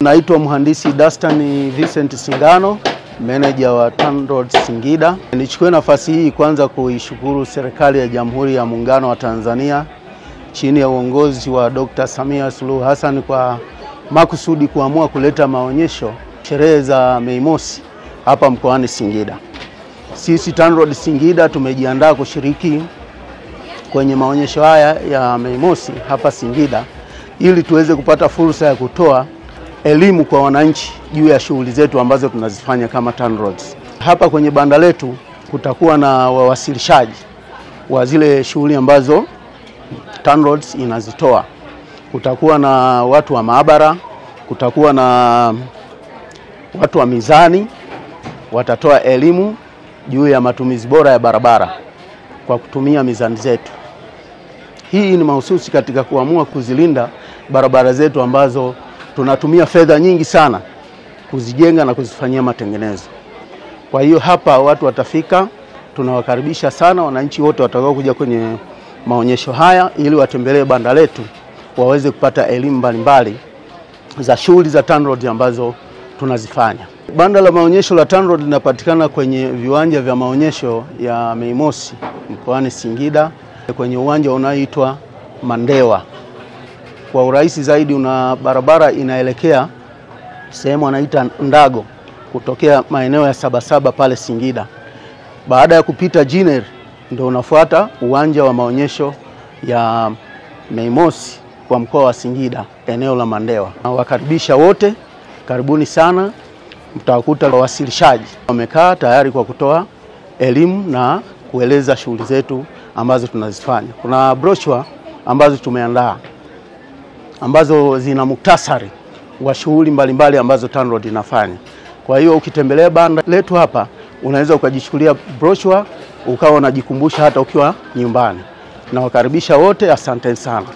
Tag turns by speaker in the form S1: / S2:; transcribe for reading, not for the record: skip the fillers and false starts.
S1: Naitwa Mhandisi Dastan Vincent Singano, meneja wa TANROADS Singida. Nichukue nafasi hii kwanza kuishukuru serikali ya Jamhuri ya Muungano wa Tanzania chini ya uongozi wa Dr. Samia Suluhu Hassan kwa makusudi kuamua kuleta maonyesho sherehe za Mei Mosi hapa mkoani Singida. Sisi TANROADS Singida tumejiandaa kushiriki kwenye maonyesho haya ya Mei Mosi hapa Singida ili tuweze kupata fursa ya kutoa elimu kwa wananchi juu ya shughuli zetu ambazo tunazifanya kama TANROADS. Hapa kwenye banda letu kutakuwa na wawasilishaji wa zile shughuli ambazo TANROADS inazitoa. Kutakuwa na watu wa maabara, kutakuwa na watu wa mizani, watatoa elimu juu ya matumizi bora ya barabara kwa kutumia mizani zetu. Hii ni mahususi katika kuamua kuzilinda barabara zetu ambazo tunatumia fedha nyingi sana kuzijenga na kuzifanyia matengenezo. Kwa hiyo hapa watu watafika, tunawakaribisha sana wananchi wote watakao kuja kwenye maonyesho haya ili watembelee banda letu waweze kupata elimu mbalimbali za shughuli za TANROADS ambazo tunazifanya. Banda la maonyesho la TANROADS linapatikana kwenye viwanja vya maonyesho ya Mei Mosi mkoani Singida kwenye uwanja unaoitwa Mandewa. Kwa urahisi zaidi una barabara inaelekea sehemu anaita Ndago kutokea maeneo ya Sabasaba pale Singida. Baada ya kupita Jiner ndio unafuata uwanja wa maonyesho ya Mei Mosi kwa mkoa wa Singida, eneo la Mandewa. Nawakaribisha wote, karibuni sana. Mtawakuta wawasilishaji wamekaa tayari kwa kutoa elimu na kueleza shughuli zetu ambazo tunazifanya. Kuna brochure ambazo tumeandaa ambazo zina muktasari wa shughuli mbalimbali ambazo TANROADS inafanya. Kwa hiyo ukitembelea banda letu hapa unaweza ukajichukulia brochure ukawa unajikumbusha hata ukiwa nyumbani. Nawakaribisha wote, asante sana.